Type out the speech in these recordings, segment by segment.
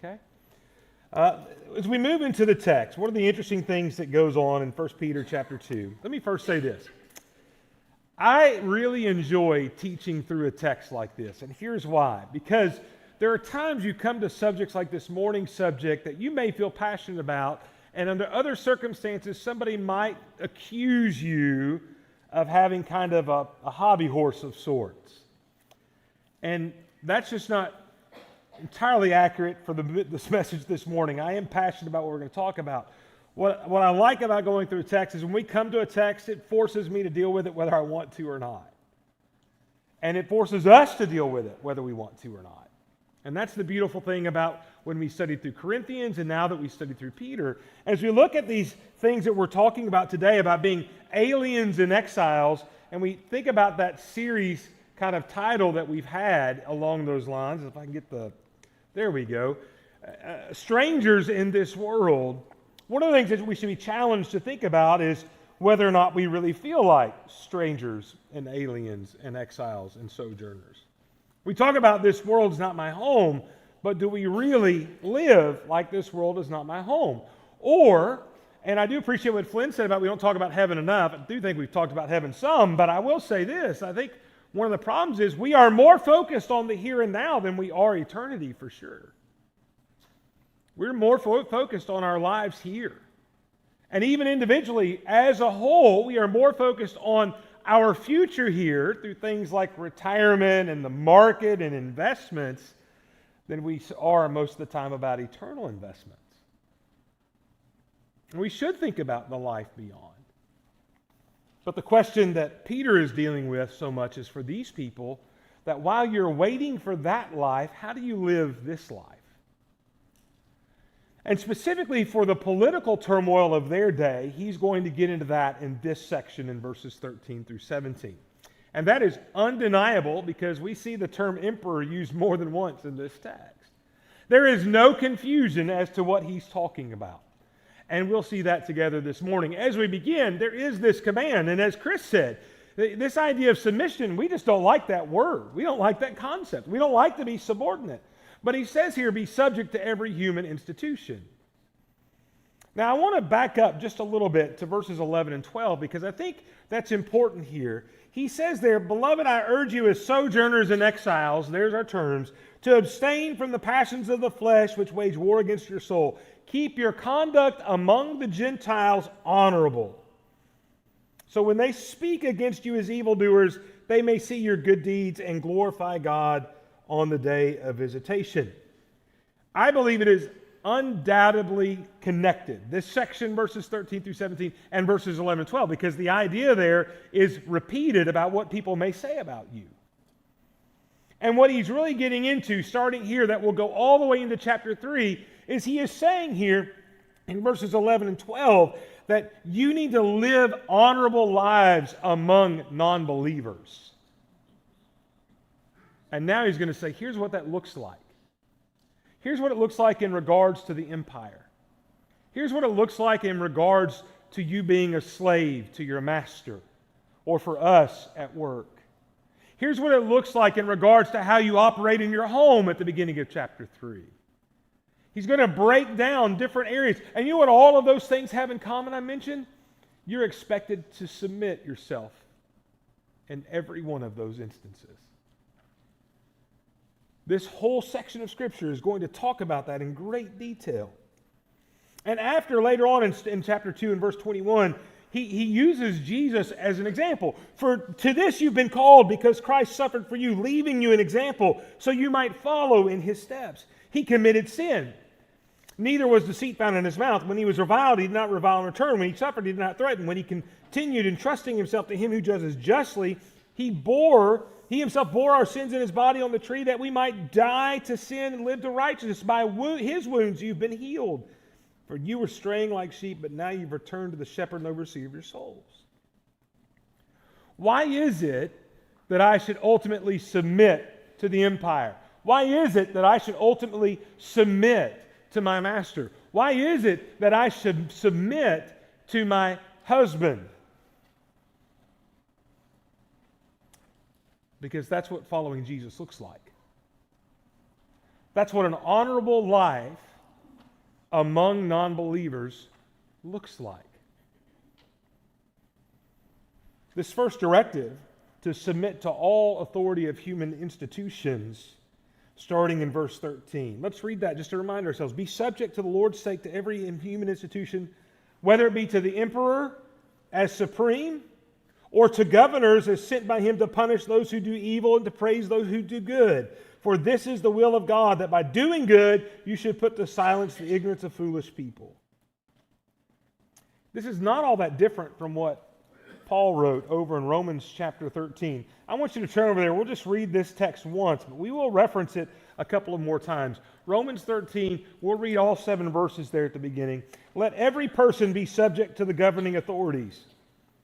Okay? As we move into the text, one of the interesting things that goes on in 1 Peter chapter 2, let me first say this. I really enjoy teaching through a text like this, and here's why. Because there are times you come to subjects like this morning's subject that you may feel passionate about, and under other circumstances, somebody might accuse you of having kind of a hobby horse of sorts. And that's just not entirely accurate for this message this morning. I am passionate about what we're going to talk about. What I like about going through a text is when we come to a text, it forces me to deal with it whether I want to or not. And it forces us to deal with it whether we want to or not. And that's the beautiful thing about when we studied through Corinthians and now that we studied through Peter. As we look at these things that we're talking about today about being aliens and exiles, and we think about that series kind of title that we've had along those lines, if I can get there we go, strangers in this world, one of the things that we should be challenged to think about is whether or not we really feel like strangers and aliens and exiles and sojourners. We talk about this world is not my home, but do we really live like this world is not my home? Or, and I do appreciate what Flynn said about we don't talk about heaven enough. I do think we've talked about heaven some, but I will say this. I think one of the problems is we are more focused on the here and now than we are eternity for sure. We're more focused on our lives here. And even individually, as a whole, we are more focused on our future here through things like retirement and the market and investments than we are most of the time about eternal investments. And we should think about the life beyond. But the question that Peter is dealing with so much is for these people that while you're waiting for that life, how do you live this life? And specifically for the political turmoil of their day, he's going to get into that in this section in verses 13 through 17. And that is undeniable because we see the term emperor used more than once in this text. There is no confusion as to what he's talking about. And we'll see that together this morning. As we begin, there is this command. And as Chris said, this idea of submission, we just don't like that word. We don't like that concept. We don't like to be subordinate. But he says here, be subject to every human institution. Now, I want to back up just a little bit to verses 11 and 12 because I think that's important here. He says there, beloved, I urge you as sojourners and exiles, there's our terms, to abstain from the passions of the flesh which wage war against your soul. Keep your conduct among the Gentiles honorable. So when they speak against you as evildoers, they may see your good deeds and glorify God on the day of visitation. I believe it is undoubtedly connected. This section, verses 13 through 17 and verses 11 and 12, because the idea there is repeated about what people may say about you. And what he's really getting into, starting here, that will go all the way into chapter 3, is he is saying here in verses 11 and 12 that you need to live honorable lives among non-believers. And now he's going to say, here's what that looks like. Here's what it looks like in regards to the empire. Here's what it looks like in regards to you being a slave to your master, or for us at work. Here's what it looks like in regards to how you operate in your home at the beginning of chapter 3. He's going to break down different areas. And you know what all of those things have in common I mentioned? You're expected to submit yourself in every one of those instances. This whole section of Scripture is going to talk about that in great detail. And after, later on in chapter 2 and verse 21, he uses Jesus as an example. For to this you've been called because Christ suffered for you, leaving you an example so you might follow in his steps. He committed sin. Neither was deceit found in his mouth. When he was reviled, he did not revile in return. When he suffered, he did not threaten. When he continued entrusting himself to him who judges justly, he himself bore our sins in his body on the tree that we might die to sin and live to righteousness. By his wounds you've been healed. For you were straying like sheep, but now you've returned to the shepherd and overseer of your souls. Why is it that I should ultimately submit to the empire? Why is it that I should ultimately submit to my master? Why is it that I should submit to my husband? Because that's what following Jesus looks like. That's what an honorable life among non-believers looks like. This first directive to submit to all authority of human institutions, starting in verse 13. Let's read that just to remind ourselves. Be subject to the Lord's sake to every human institution, whether it be to the emperor as supreme, or to governors as sent by him to punish those who do evil and to praise those who do good. For this is the will of God, that by doing good you should put to silence the ignorance of foolish people. This is not all that different from what Paul wrote over in Romans chapter 13. I want you to turn over there. We'll just read this text once, but we will reference it a couple of more times. Romans 13, we'll read all 7 verses there at the beginning. Let every person be subject to the governing authorities.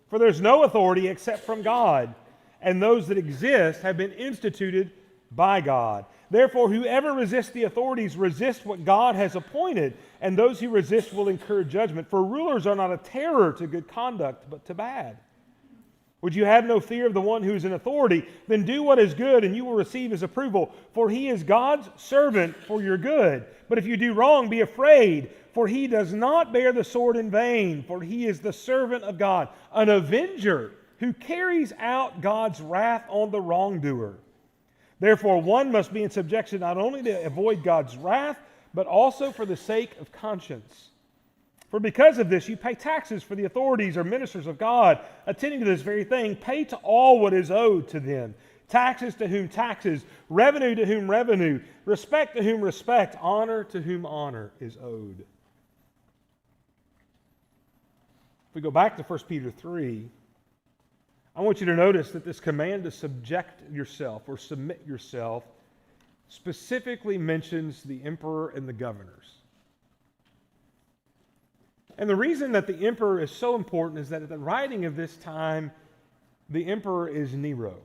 For there's no authority except from God, and those that exist have been instituted by God. Therefore, whoever resists the authorities resists what God has appointed, and those who resist will incur judgment. For rulers are not a terror to good conduct, but to bad. Would you have no fear of the one who is in authority? Then do what is good, and you will receive his approval. For he is God's servant for your good. But if you do wrong, be afraid, for he does not bear the sword in vain, for he is the servant of God, an avenger who carries out God's wrath on the wrongdoer. Therefore, one must be in subjection not only to avoid God's wrath, but also for the sake of conscience. For because of this, you pay taxes for the authorities or ministers of God. Attending to this very thing, pay to all what is owed to them. Taxes to whom taxes, revenue to whom revenue, respect to whom respect, honor to whom honor is owed. If we go back to 1 Peter 3, I want you to notice that this command to subject yourself or submit yourself specifically mentions the emperor and the governors. And the reason that the emperor is so important is that at the writing of this time, the emperor is Nero.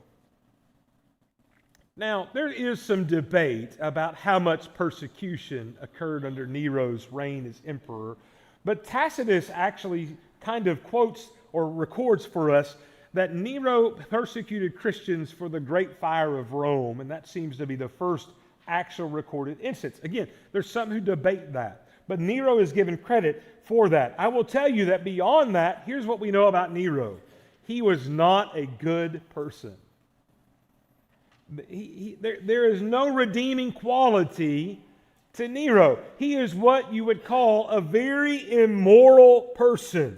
Now, there is some debate about how much persecution occurred under Nero's reign as emperor, but Tacitus actually kind of quotes or records for us that Nero persecuted Christians for the Great Fire of Rome, and that seems to be the first actual recorded instance. Again, there's some who debate that, but Nero is given credit for that. I will tell you that beyond that, here's what we know about Nero. He was not a good person. There is no redeeming quality to Nero. He is what you would call a very immoral person.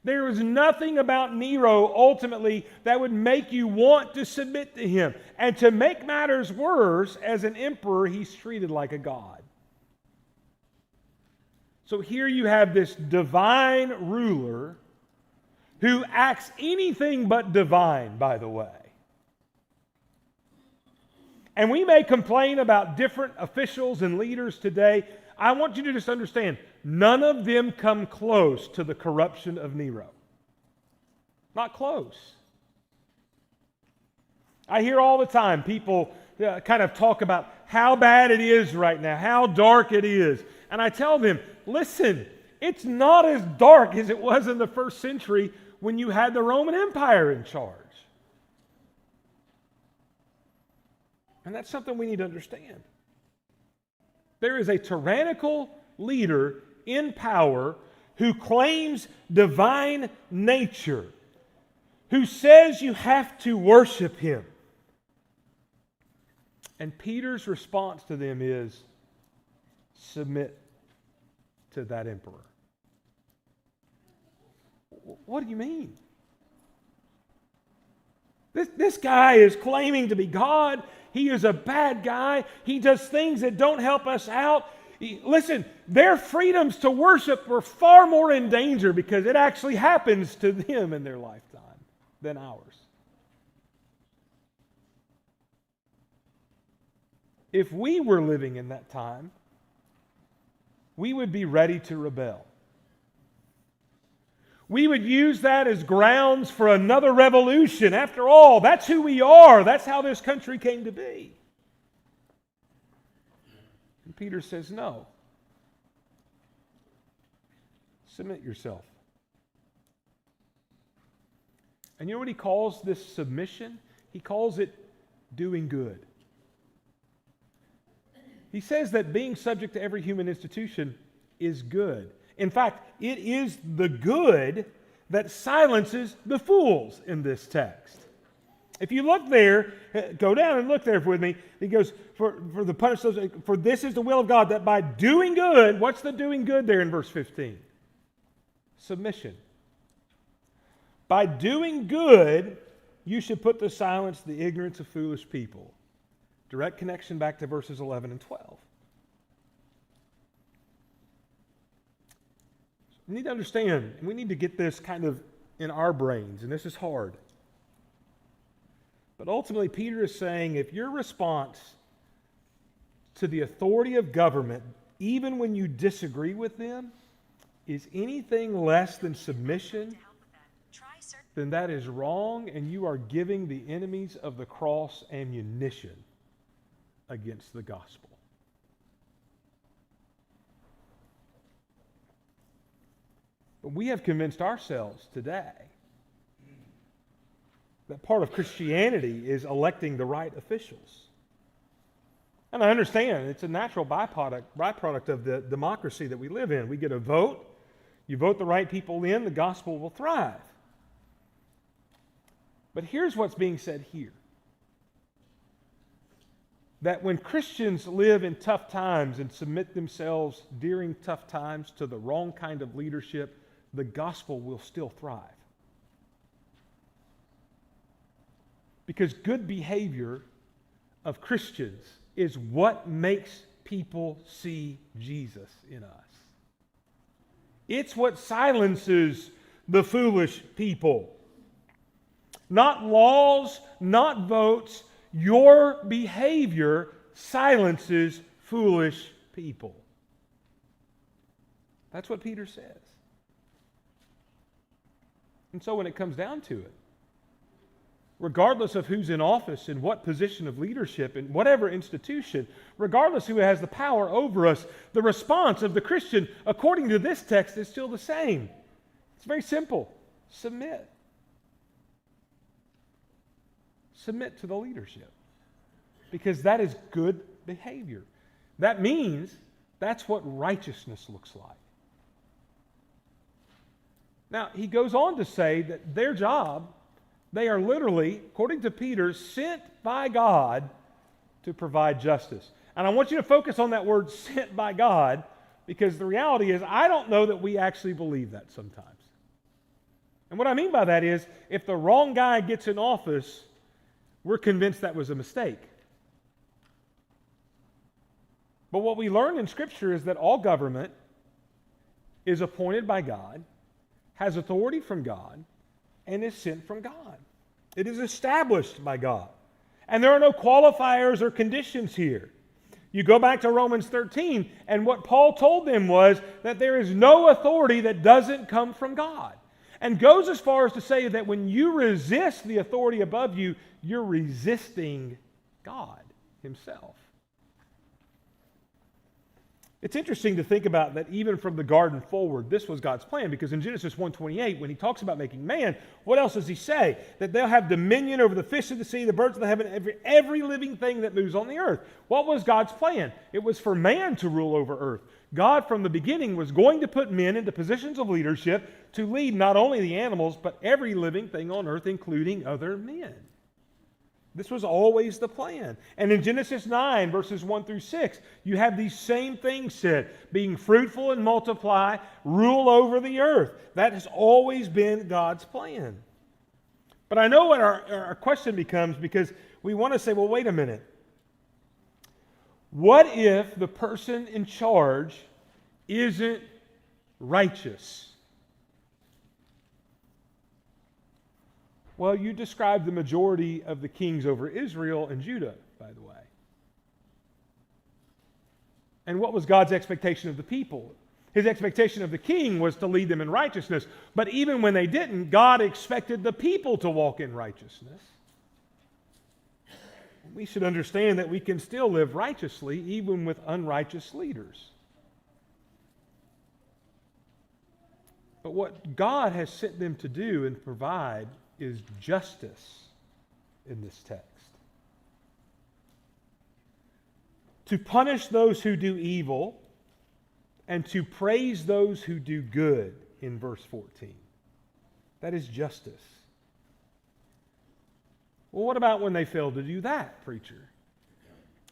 There was nothing about Nero ultimately that would make you want to submit to him. And to make matters worse, as an emperor, he's treated like a god. So here you have this divine ruler who acts anything but divine, by the way. And we may complain about different officials and leaders today. I want you to just understand, none of them come close to the corruption of Nero. Not close. I hear all the time people kind of talk about how bad it is right now, how dark it is. And I tell them, listen, it's not as dark as it was in the first century when you had the Roman Empire in charge. And that's something we need to understand. There is a tyrannical leader in power who claims divine nature, who says you have to worship him. And Peter's response to them is, submit to that emperor. What do you mean? This guy is claiming to be God. He is a bad guy. He does things that don't help us out. Listen, their freedoms to worship were far more in danger because it actually happens to them in their lifetime than ours. If we were living in that time, we would be ready to rebel. We would use that as grounds for another revolution. After all, that's who we are. That's how this country came to be. And Peter says, no. Submit yourself. And you know what he calls this submission? He calls it doing good. He says that being subject to every human institution is good. In fact, it is the good that silences the fools in this text. If you look there, go down and look there with me. He goes, for the punishment, for this is the will of God, that by doing good, what's the doing good there in verse 15? Submission. By doing good, you should put to silence the ignorance of foolish people. Direct connection back to verses 11 and 12. We need to understand, and we need to get this kind of in our brains, and this is hard. But ultimately, Peter is saying, if your response to the authority of government, even when you disagree with them, is anything less than submission, then that is wrong, and you are giving the enemies of the cross ammunition against the gospel. But we have convinced ourselves today that part of Christianity is electing the right officials. And I understand it's a natural byproduct of the democracy that we live in. We get a vote. You vote the right people in, the gospel will thrive. But here's what's being said here. That when Christians live in tough times and submit themselves during tough times to the wrong kind of leadership, the gospel will still thrive. Because good behavior of Christians is what makes people see Jesus in us. It's what silences the foolish people. Not laws, not votes. Your behavior silences foolish people. That's what Peter says. And so when it comes down to it, regardless of who's in office and what position of leadership in whatever institution, regardless who has the power over us, the response of the Christian, according to this text, is still the same. It's very simple. Submit. Submit to the leadership. Because that is good behavior. That means that's what righteousness looks like. Now, he goes on to say that their job, they are literally, according to Peter, sent by God to provide justice. And I want you to focus on that word sent by God, because the reality is I don't know that we actually believe that sometimes. And what I mean by that is if the wrong guy gets in office, we're convinced that was a mistake. But what we learn in Scripture is that all government is appointed by God, has authority from God, and is sent from God. It is established by God. And there are no qualifiers or conditions here. You go back to Romans 13, and what Paul told them was that there is no authority that doesn't come from God. And goes as far as to say that when you resist the authority above you, you're resisting God Himself. It's interesting to think about that even from the garden forward, this was God's plan, because in Genesis 1:28, when He talks about making man, what else does He say? That they'll have dominion over the fish of the sea, the birds of the heaven, every living thing that moves on the earth. What was God's plan? It was for man to rule over earth. God from the beginning was going to put men into positions of leadership to lead not only the animals, but every living thing on earth, including other men. This was always the plan. And in Genesis 9, verses 1 through 6, you have these same things said. Being fruitful and multiply, rule over the earth. That has always been God's plan. But I know what our question becomes, because we want to say, well, wait a minute. What if the person in charge isn't righteous? Well, you described the majority of the kings over Israel and Judah, by the way. And what was God's expectation of the people? His expectation of the king was to lead them in righteousness. But even when they didn't, God expected the people to walk in righteousness. We should understand that we can still live righteously even with unrighteous leaders. But what God has sent them to do and provide is justice in this text. to punish those who do evil, and to praise those who do good in verse 14. That is justice. Well, what about when they fail to do that, preacher?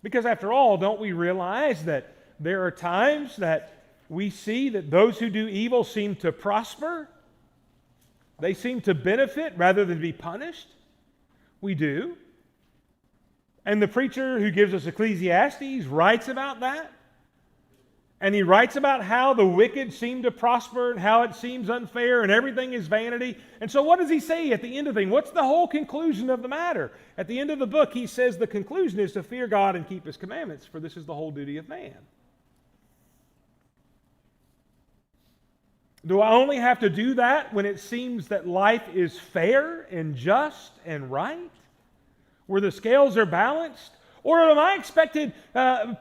Because after all, don't we realize that there are times that we see that those who do evil seem to prosper? They seem to benefit rather than be punished? We do. And the preacher who gives us Ecclesiastes writes about that. And he writes about how the wicked seem to prosper and how it seems unfair and everything is vanity. And so what does he say at the end of the thing? What's the whole conclusion of the matter? At the end of the book, he says the conclusion is to fear God and keep His commandments, for this is the whole duty of man. Do I only have to do that when it seems that life is fair and just and right? Where the scales are balanced? Or am I expected,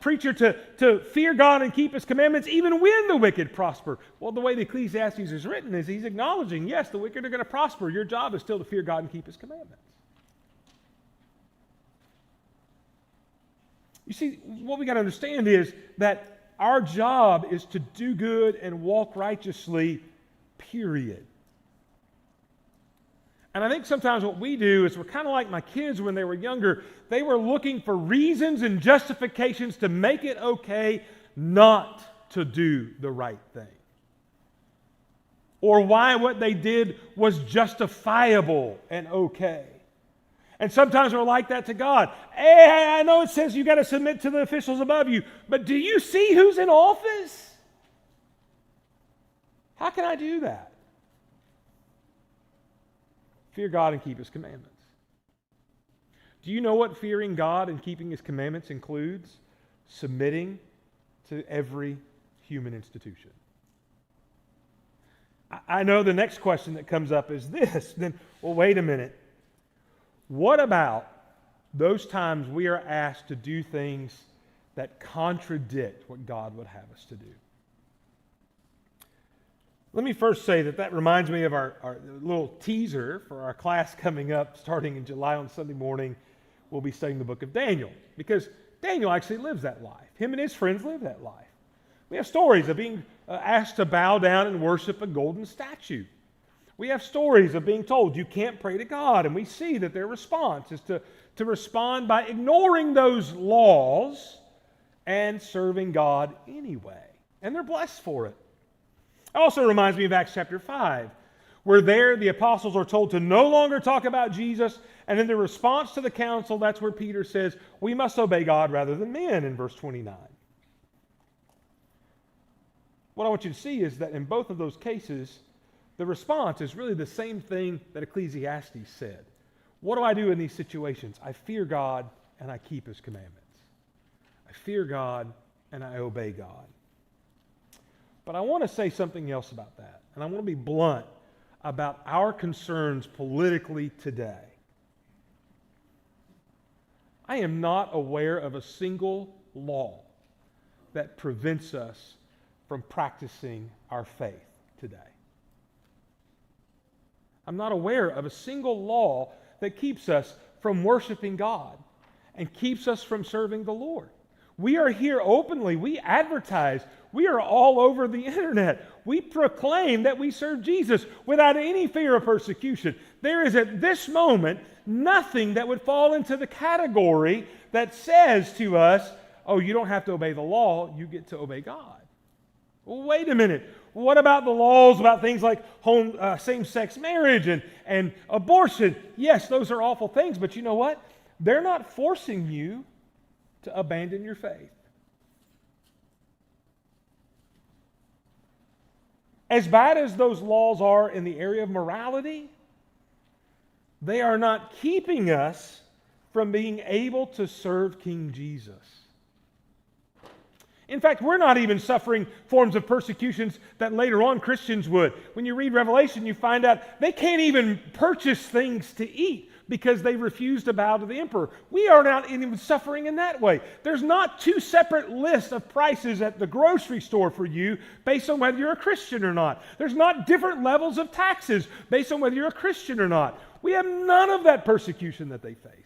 preacher, to fear God and keep His commandments even when the wicked prosper? Well, the way the Ecclesiastes is written is he's acknowledging, yes, the wicked are going to prosper. Your job is still to fear God and keep His commandments. You see, what we got to understand is that our job is to do good and walk righteously, period. And I think sometimes what we do is we're kind of like my kids when they were younger. They were looking for reasons and justifications to make it okay not to do the right thing. Or why what they did was justifiable and okay. And sometimes we're like that to God. Hey, I know it says you got to submit to the officials above you, but do you see who's in office? How can I do that? Fear God and keep His commandments. Do you know what fearing God and keeping His commandments includes? Submitting to every human institution. I know the next question that comes up is this. Then, well, wait a minute. What about those times we are asked to do things that contradict what God would have us to do? Let me first say that reminds me of our little teaser for our class coming up starting in July on Sunday morning. We'll be studying the book of Daniel because Daniel actually lives that life. Him and his friends live that life. We have stories of being asked to bow down and worship a golden statue. We have stories of being told you can't pray to God, and we see that their response is to respond by ignoring those laws and serving God anyway. And they're blessed for it. It also reminds me of Acts chapter 5, where there the apostles are told to no longer talk about Jesus, and in the response to the council, that's where Peter says, we must obey God rather than men in verse 29. What I want you to see is that in both of those cases, the response is really the same thing that Ecclesiastes said. What do I do in these situations? I fear God and I keep His commandments. I fear God and I obey God. But I want to say something else about that. And I want to be blunt about our concerns politically today. I am not aware of a single law that prevents us from practicing our faith today. I'm not aware of a single law that keeps us from worshiping God and keeps us from serving the Lord. We are here openly. We advertise. We are all over the internet. We proclaim that we serve Jesus without any fear of persecution. There is at this moment nothing that would fall into the category that says to us, oh, you don't have to obey the law, you get to obey God. Well, wait a minute. What about the laws about things like same-sex marriage and abortion? Yes, those are awful things, but you know what? They're not forcing you to abandon your faith. As bad as those laws are in the area of morality, they are not keeping us from being able to serve King Jesus. In fact, we're not even suffering forms of persecutions that later on Christians would. When you read Revelation, you find out they can't even purchase things to eat because they refuse to bow to the emperor. We are not even suffering in that way. There's not two separate lists of prices at the grocery store for you based on whether you're a Christian or not. There's not different levels of taxes based on whether you're a Christian or not. We have none of that persecution that they faced.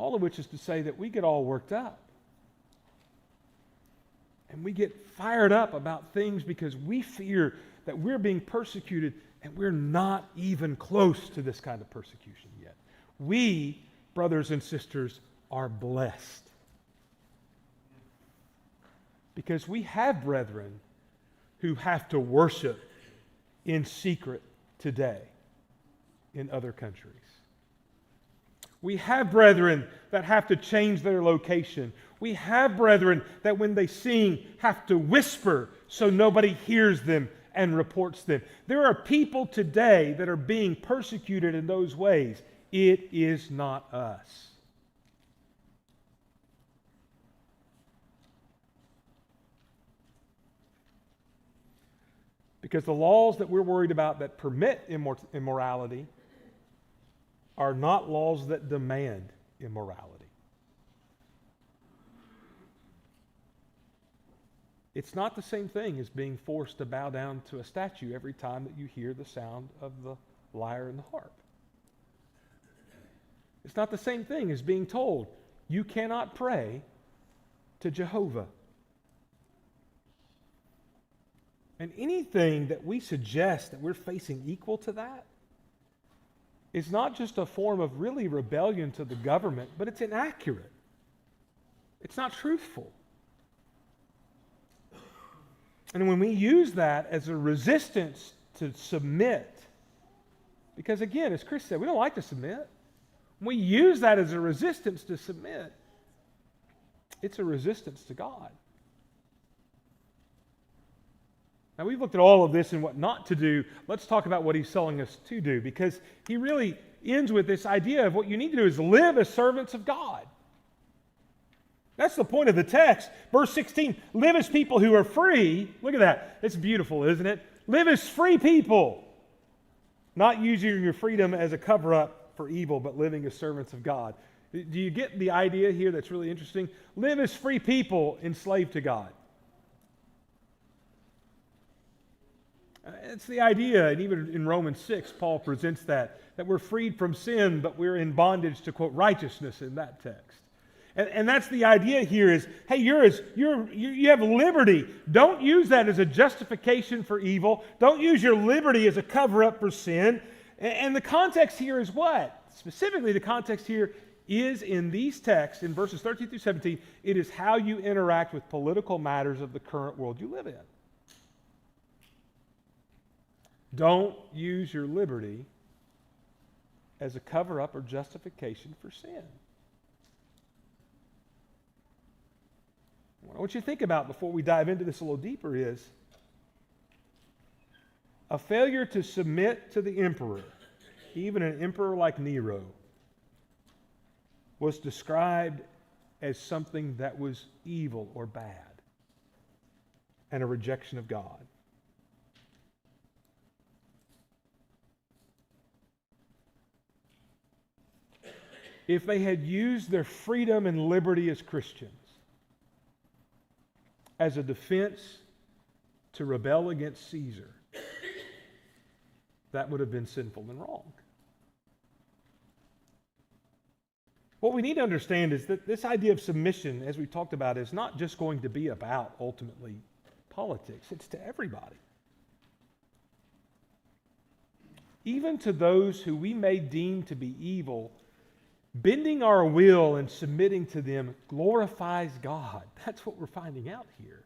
All of which is to say that we get all worked up. And we get fired up about things because we fear that we're being persecuted and we're not even close to this kind of persecution yet. We, brothers and sisters, are blessed. Because we have brethren who have to worship in secret today in other countries. We have brethren that have to change their location. We have brethren that when they sing have to whisper so nobody hears them and reports them. There are people today that are being persecuted in those ways. It is not us. Because the laws that we're worried about that permit immorality are not laws that demand immorality. It's not the same thing as being forced to bow down to a statue every time that you hear the sound of the lyre and the harp. It's not the same thing as being told you cannot pray to Jehovah. And anything that we suggest that we're facing equal to that is not just a form of really rebellion to the government, but it's inaccurate. It's not truthful. And when we use that as a resistance to submit, because again, as Chris said, we don't like to submit. When we use that as a resistance to submit, it's a resistance to God. Now, we've looked at all of this and what not to do. Let's talk about what he's telling us to do, because he really ends with this idea of what you need to do is live as servants of God. That's the point of the text. Verse 16, live as people who are free. Look at that. It's beautiful, isn't it? Live as free people, not using your freedom as a cover-up for evil, but living as servants of God. Do you get the idea here that's really interesting? Live as free people enslaved to God. It's the idea, and even in Romans 6, Paul presents that we're freed from sin, but we're in bondage to, quote, righteousness in that text. And that's the idea here is, hey, you have liberty. Don't use that as a justification for evil. Don't use your liberty as a cover-up for sin. And the context here is what? Specifically, the context here is in these texts, in verses 13 through 17, it is how you interact with political matters of the current world you live in. Don't use your liberty as a cover-up or justification for sin. What I want you to think about before we dive into this a little deeper is a failure to submit to the emperor, even an emperor like Nero, was described as something that was evil or bad and a rejection of God. If they had used their freedom and liberty as Christians as a defense to rebel against Caesar, that would have been sinful and wrong. What we need to understand is that this idea of submission, as we talked about, is not just going to be about, ultimately, politics. It's to everybody. Even to those who we may deem to be evil, bending our will and submitting to them glorifies God. That's what we're finding out here.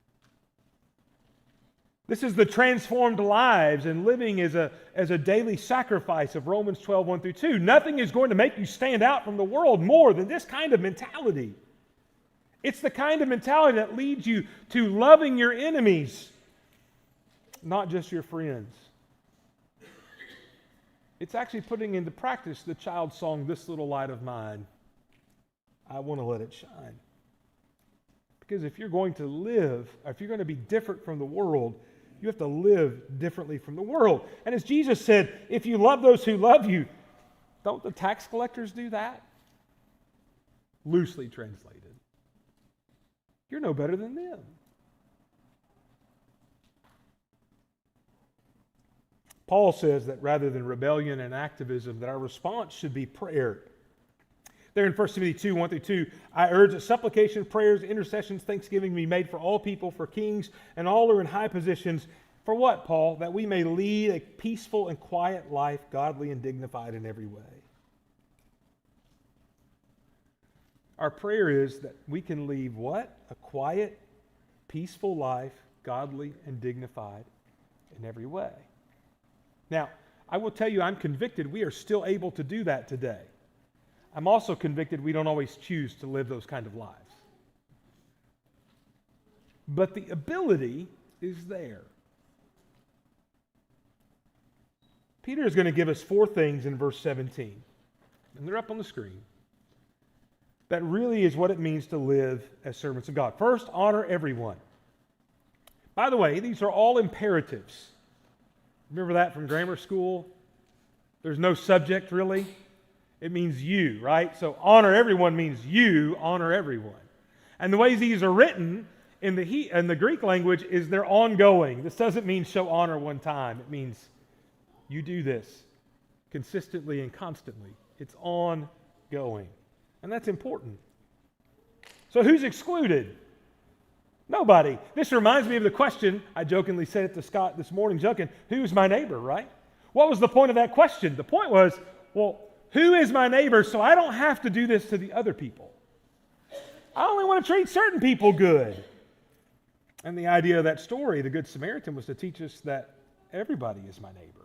This is the transformed lives and living as a daily sacrifice of Romans 12, 1 through 2. Nothing is going to make you stand out from the world more than this kind of mentality. It's the kind of mentality that leads you to loving your enemies, not just your friends. It's actually putting into practice the child's song, "This Little Light of Mine, I Want to Let It Shine." Because if you're going to live, if you're going to be different from the world, you have to live differently from the world. And as Jesus said, if you love those who love you, don't the tax collectors do that? Loosely translated. You're no better than them. Paul says that rather than rebellion and activism, that our response should be prayer. There in 1 Timothy 2, 1 through 2, I urge that supplications, prayers, intercessions, thanksgiving be made for all people, for kings, and all who are in high positions. For what, Paul? That we may lead a peaceful and quiet life, godly and dignified in every way. Our prayer is that we can lead what? A quiet, peaceful life, godly and dignified in every way. Now, I will tell you, I'm convicted we are still able to do that today. I'm also convicted we don't always choose to live those kind of lives. But the ability is there. Peter is going to give us 4 things in verse 17, and they're up on the screen. That really is what it means to live as servants of God. First, honor everyone. By the way, these are all imperatives. Remember that from grammar school? There's no subject really. It means you, right? So honor everyone means you honor everyone. And the ways these are written in the Greek language is they're ongoing. This doesn't mean show honor one time. It means you do this consistently and constantly. It's ongoing. And that's important. So who's excluded? Nobody. This reminds me of the question, I jokingly said it to Scott this morning, joking, who's my neighbor, right? What was the point of that question? The point was, well, who is my neighbor so I don't have to do this to the other people? I only want to treat certain people good. And the idea of that story, the Good Samaritan, was to teach us that everybody is my neighbor.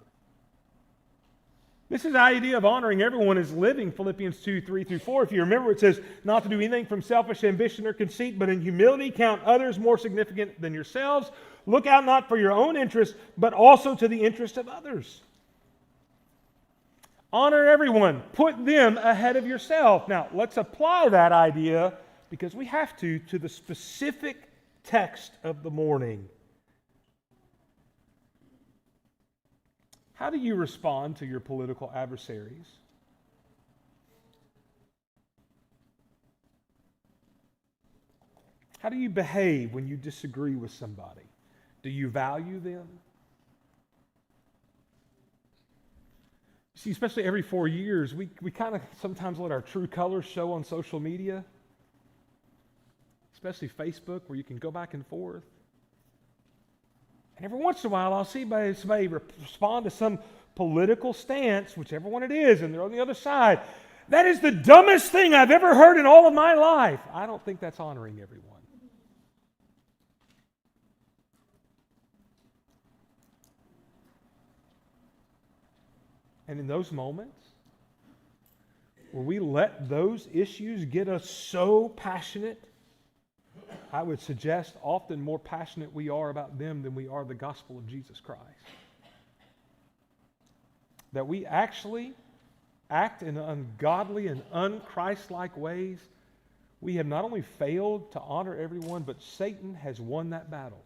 This is the idea of honoring everyone is living, Philippians 2, 3 through 4. If you remember, it says, not to do anything from selfish ambition or conceit, but in humility count others more significant than yourselves. Look out not for your own interest, but also to the interest of others. Honor everyone. Put them ahead of yourself. Now, let's apply that idea, because we have to the specific text of the morning. How do you respond to your political adversaries? How do you behave when you disagree with somebody? Do you value them? See, especially every 4 years, we kind of sometimes let our true colors show on social media, especially Facebook, where you can go back and forth. And every once in a while, I'll see somebody respond to some political stance, whichever one it is, and they're on the other side. That is the dumbest thing I've ever heard in all of my life. I don't think that's honoring everyone. And in those moments, where we let those issues get us so passionate, I would suggest often more passionate we are about them than we are the gospel of Jesus Christ. That we actually act in ungodly and unchristlike ways. We have not only failed to honor everyone, but Satan has won that battle.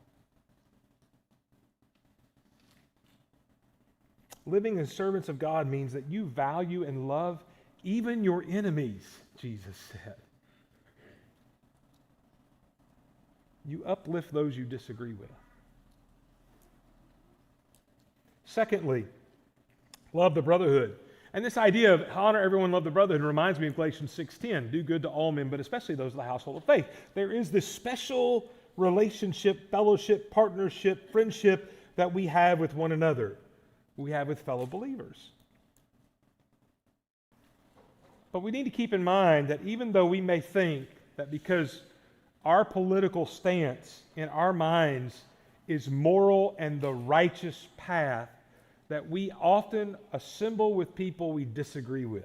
Living as servants of God means that you value and love even your enemies, Jesus said. You uplift those you disagree with. Secondly, love the brotherhood. And this idea of honor everyone, love the brotherhood reminds me of Galatians 6:10. Do good to all men, but especially those of the household of faith. There is this special relationship, fellowship, partnership, friendship that we have with one another. We have with fellow believers. But we need to keep in mind that even though we may think that because our political stance in our minds is moral and the righteous path, that we often assemble with people we disagree with.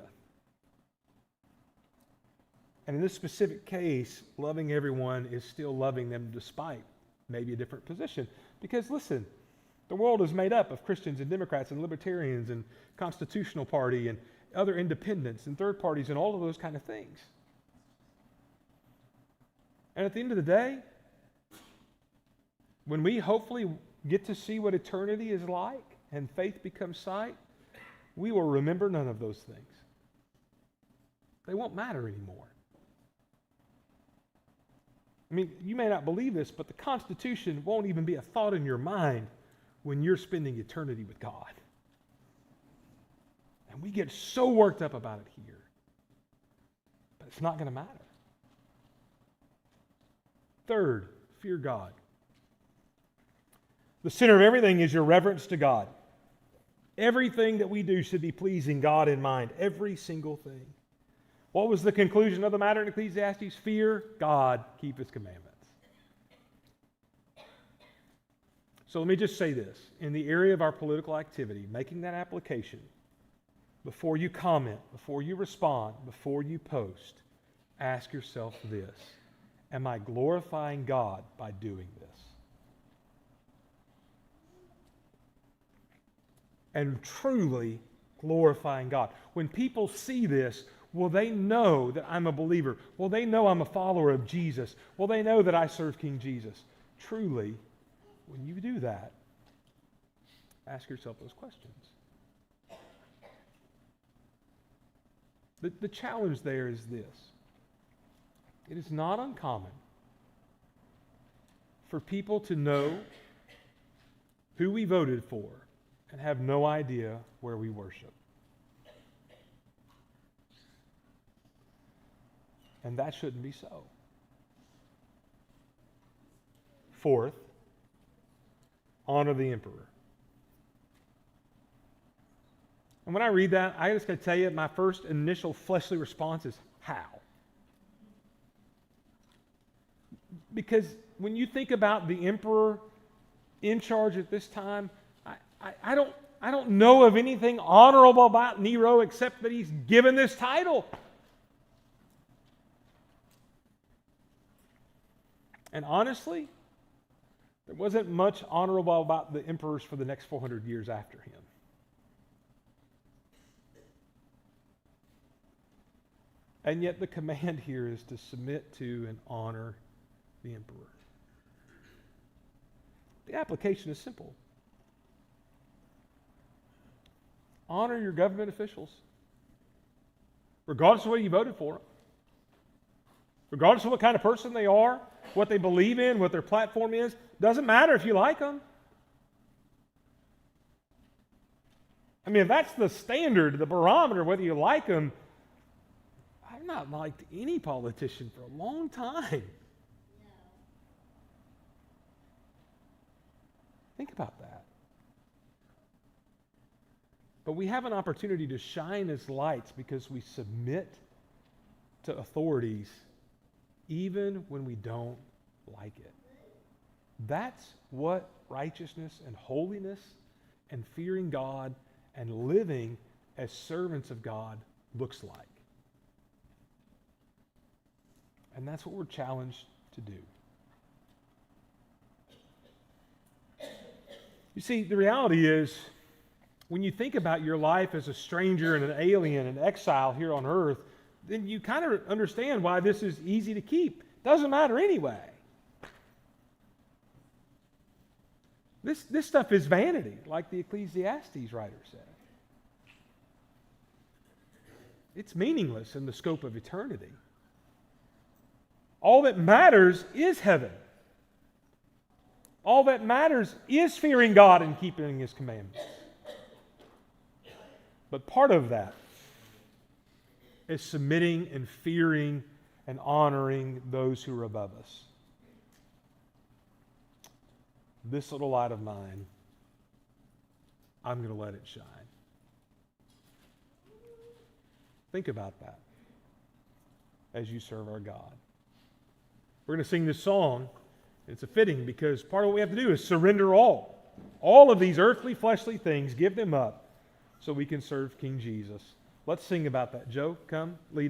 And in this specific case, loving everyone is still loving them despite maybe a different position. Because listen, the world is made up of Christians and Democrats and libertarians and Constitutional Party and other independents and third parties and all of those kind of things. And at the end of the day, when we hopefully get to see what eternity is like and faith becomes sight, we will remember none of those things. They won't matter anymore. I mean, you may not believe this, but the Constitution won't even be a thought in your mind when you're spending eternity with God. And we get so worked up about it here. it's not going to matter. Third, fear God. The center of everything is your reverence to God. Everything that we do should be pleasing God in mind. Every single thing. What was the conclusion of the matter in Ecclesiastes? Fear God, keep His commandments. So let me just say this. In the area of our political activity, making that application, before you comment, before you respond, before you post, ask yourself this. Am I glorifying God by doing this? And truly glorifying God. When people see this, will they know that I'm a believer? Will they know I'm a follower of Jesus? Will they know that I serve King Jesus? Truly, when you do that, ask yourself those questions. The challenge there is this. It is not uncommon for people to know who we voted for and have no idea where we worship. And that shouldn't be so. Fourth, honor the emperor. And when I read that, I just got to tell you, my first initial fleshly response is, how? Because when you think about the emperor in charge at this time, I don't know of anything honorable about Nero except that he's given this title. And honestly, there wasn't much honorable about the emperors for the next 400 years after him. And yet the command here is to submit to and honor the emperor. The application is simple. Honor your government officials, regardless of whether you voted for them, regardless of what kind of person they are, what they believe in, what their platform is. Doesn't matter if you like them. I mean, if that's the standard, the barometer, whether you like them, I've not liked any politician for a long time. Think about that. But we have an opportunity to shine as lights because we submit to authorities even when we don't like it. That's what righteousness and holiness and fearing God and living as servants of God looks like. And that's what we're challenged to do. You see, the reality is, when you think about your life as a stranger and an alien and exile here on earth, then you kind of understand why this is easy to keep. Doesn't matter anyway. This stuff is vanity, like the Ecclesiastes writer said. It's meaningless in the scope of eternity. All that matters is heaven. All that matters is fearing God and keeping His commandments. But part of that is submitting and fearing and honoring those who are above us. This little light of mine, I'm going to let it shine. Think about that as you serve our God. We're going to sing this song. It's a fitting because part of what we have to do is surrender all. All of these earthly, fleshly things, give them up so we can serve King Jesus. Let's sing about that. Joe, come, lead us.